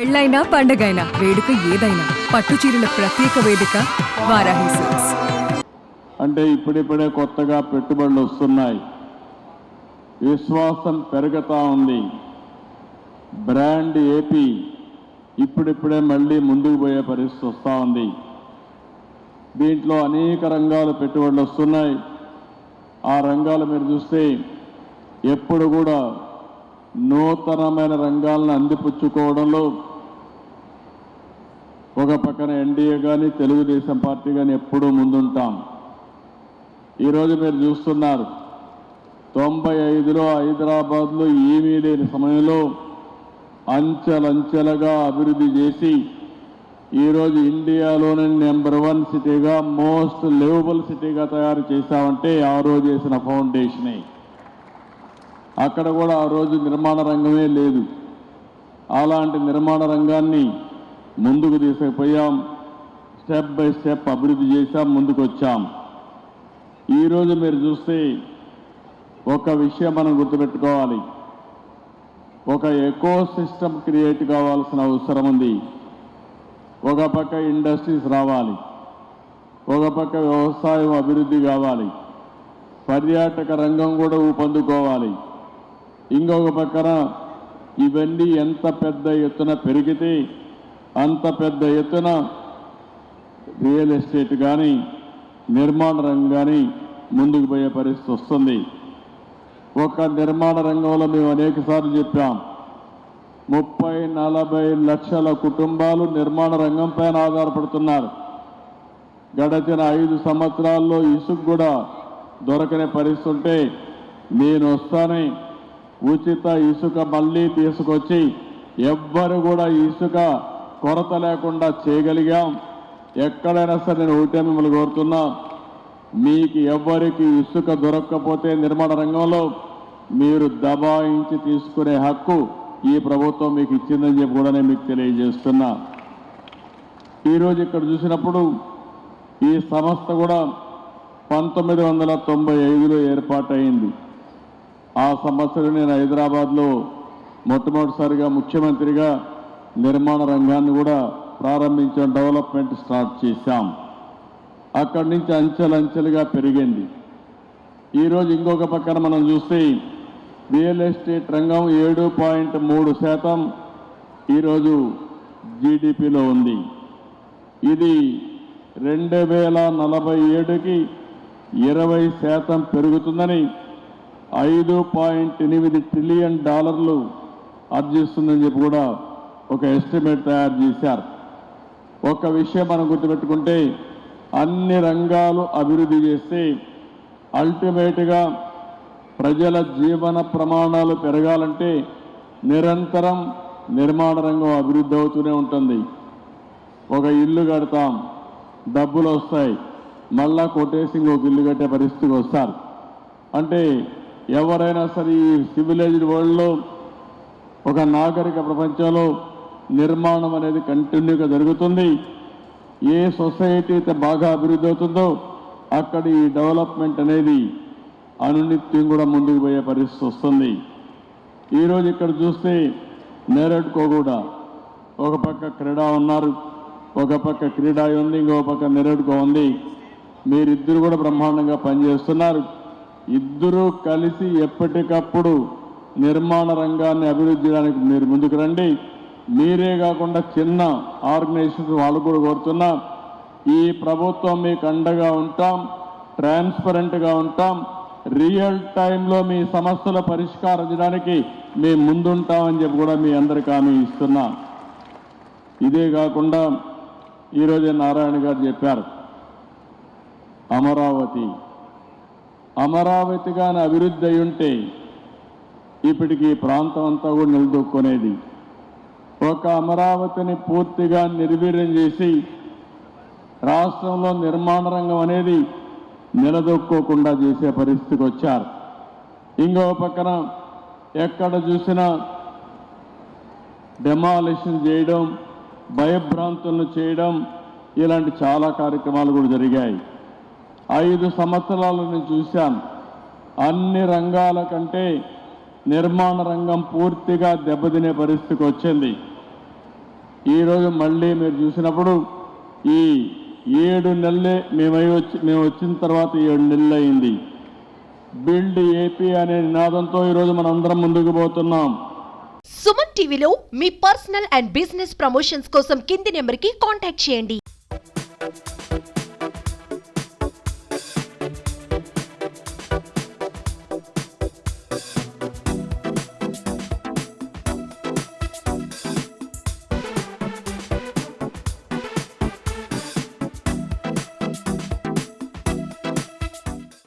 పెళ్ళైనా పండగైనా వేడుక ఏదైనా పట్టు చీరల ప్రత్యేక వేదిక వారాహి సిల్క్స్. అంటే ఇప్పుడిప్పుడే కొత్తగా పెట్టుబడులు వస్తున్నాయి, విశ్వాసం పెరుగుతా ఉంది. బ్రాండ్ ఏపీ ఇప్పుడిప్పుడే మళ్ళీ ముందుకు పోయే పరిస్థితి వస్తూ ఉంది. దీంట్లో అనేక రంగాలు పెట్టుబడులు వస్తున్నాయి. ఆ రంగాలు మీరు చూస్తే ఎప్పుడు కూడా నూతనమైన రంగాలను అందిపుచ్చుకోవడంలో ఒక పక్కన ఎన్డీఏ కానీ తెలుగుదేశం పార్టీ కానీ ఎప్పుడూ ముందుంటాం. ఈరోజు మీరు చూస్తున్నారు, 95లో హైదరాబాద్లో ఏమీ లేని సమయంలో అంచెలంచెలుగా అభివృద్ధి చేసి ఈరోజు ఇండియాలోనే నెంబర్ 1 సిటీగా, మోస్ట్ లివబుల్ సిటీగా తయారు చేశామంటే ఆ రోజు చేసిన ఫౌండేషనే. అక్కడ కూడా ఆ రోజు నిర్మాణ రంగమే లేదు. అలాంటి నిర్మాణ రంగాన్ని ముందుకు తీసుకుపోయాం, స్టెప్ బై స్టెప్ అభివృద్ధి చేశాం, ముందుకు వచ్చాం. ఈరోజు మీరు చూస్తే ఒక విషయం మనం గుర్తుపెట్టుకోవాలి, ఒక ఎకో సిస్టమ్ క్రియేట్ కావాల్సిన అవసరం ఉంది. ఒక పక్క ఇండస్ట్రీస్ రావాలి, ఒక పక్క వ్యవసాయం అభివృద్ధి కావాలి, పర్యాటక రంగం కూడా ఊపందుకోవాలి. ఇంకొక పక్కన ఇవన్నీ ఎంత పెద్ద ఎత్తున పెరిగితే అంత పెద్ద ఎత్తున రియల్ ఎస్టేట్ కానీ నిర్మాణ రంగం కానీ ముందుకు పోయే పరిస్థితి వస్తుంది. ఒక నిర్మాణ రంగంలో మేము అనేకసార్లు చెప్పాం, 30-40 లక్షల కుటుంబాలు నిర్మాణ రంగం పైన ఆధారపడుతున్నారు. గడచిన 5 సంవత్సరాల్లో ఇసుక కూడా దొరకని పరిస్థితి ఉంటే నేను వస్తానని ఉచిత ఇసుక మళ్ళీ తీసుకొచ్చి ఎవ్వరు కూడా ఇసుక కొరత లేకుండా చేయగలిగాం. ఎక్కడైనా సరే నేను ఒకటే మిమ్మల్ని కోరుతున్నా, మీకు ఎవ్వరికి ఇసుక దొరకకపోతే నిర్మాణ రంగంలో మీరు దబాయించి తీసుకునే హక్కు ఈ ప్రభుత్వం మీకు ఇచ్చిందని చెప్పి కూడా నేను మీకు తెలియజేస్తున్నా. ఈరోజు ఇక్కడ చూసినప్పుడు ఈ సంస్థ కూడా 1995లో ఏర్పాటైంది. ఆ సంవత్సరం నేను హైదరాబాద్లో మొట్టమొదటిసారిగా ముఖ్యమంత్రిగా నిర్మాణ రంగాన్ని కూడా ప్రారంభించాం, డెవలప్మెంట్ స్టార్ట్ చేశాం. అక్కడి నుంచి అంచెలంచెలుగా పెరిగింది. ఈరోజు ఇంకొక పక్కన మనం చూస్తే రియల్ ఎస్టేట్ రంగం 7.3% ఈరోజు జీడిపిలో ఉంది. ఇది 2047కి 20% పెరుగుతుందని, $5.8 ట్రిలియన్ ఆర్జిస్తుందని చెప్పి కూడా ఒక ఎస్టిమేట్ తయారు చేశారు. ఒక విషయం మనం గుర్తుపెట్టుకుంటే, అన్ని రంగాలు అభివృద్ధి చేస్తే అల్టిమేట్గా ప్రజల జీవన ప్రమాణాలు పెరగాలంటే నిరంతరం నిర్మాణ రంగం అభివృద్ధి అవుతూనే ఉంటుంది. ఒక ఇల్లు కడతాం, డబ్బులు వస్తాయి, మళ్ళా కొట్టేసి ఇంకొక ఇల్లు కట్టే పరిస్థితికి వస్తారు. అంటే ఎవరైనా సరే ఈ సివిలైజ్డ్ వరల్డ్లో, ఒక నాగరిక ప్రపంచంలో నిర్మాణం అనేది కంటిన్యూగా జరుగుతుంది. ఏ సొసైటీ అయితే బాగా అభివృద్ధి అవుతుందో అక్కడ ఈ డెవలప్మెంట్ అనేది అనునిత్యం కూడా ముందుకు పోయే పరిస్థితి వస్తుంది. ఈరోజు ఇక్కడ చూస్తే నేరడ్కో కూడా ఒక పక్క క్రీడా ఉన్నారు, ఒక పక్క క్రీడా ఉంది, ఇంకో పక్క నేరడ్కో ఉంది. మీరిద్దరు కూడా బ్రహ్మాండంగా పనిచేస్తున్నారు. ఇద్దరూ కలిసి ఎప్పటికప్పుడు నిర్మాణ రంగాన్ని అభివృద్ధి చేయడానికి మీరు ముందుకు రండి. మీరే కాకుండా చిన్న ఆర్గనైజేషన్స్ వాళ్ళు కూడా కోరుతున్నా, ఈ ప్రభుత్వం మీకు అండగా ఉంటాం, ట్రాన్స్పరెంట్గా ఉంటాం, రియల్ టైంలో మీ సమస్యల పరిష్కారం చేయడానికి మేము ముందుంటామని చెప్పి కూడా మీ అందరికీ హామీ ఇస్తున్నా. ఇదే కాకుండా ఈరోజే నారాయణ గారు చెప్పారు, అమరావతి కానీ అభివృద్ధి అయి ఉంటే ఇప్పటికి ఈ ప్రాంతం అంతా కూడా నిలదొక్కునేది. ఒక అమరావతిని పూర్తిగా నిర్వీర్యం చేసి రాష్ట్రంలో నిర్మాణ రంగం అనేది నిలదొక్కోకుండా చేసే పరిస్థితికి వచ్చారు. ఇంకో పక్కన ఎక్కడ చూసినా డెమాలిషన్ చేయడం, భయభ్రాంతులను చేయడం, ఇలాంటి చాలా కార్యక్రమాలు కూడా జరిగాయి. 5 సంవత్సరాలు నేను చూశాను, అన్ని రంగాల కంటే నిర్మాణ రంగం పూర్తిగా దెబ్బతినే పరిస్థితికి వచ్చింది. ఈరోజు మళ్ళీ మీరు చూసినప్పుడు ఈ 7 నెలలే మేము వచ్చిన తర్వాత 7 నెలలు అయింది. బిల్డ్ ఏపీ అనే నినాదంతో ఈరోజు మనం అందరం ముందుకు పోతున్నాం. సుమన్ టీవీలో మీ పర్సనల్ అండ్ బిజినెస్ ప్రమోషన్స్ కోసం కింది నెంబర్కి కాంటాక్ట్ చేయండి.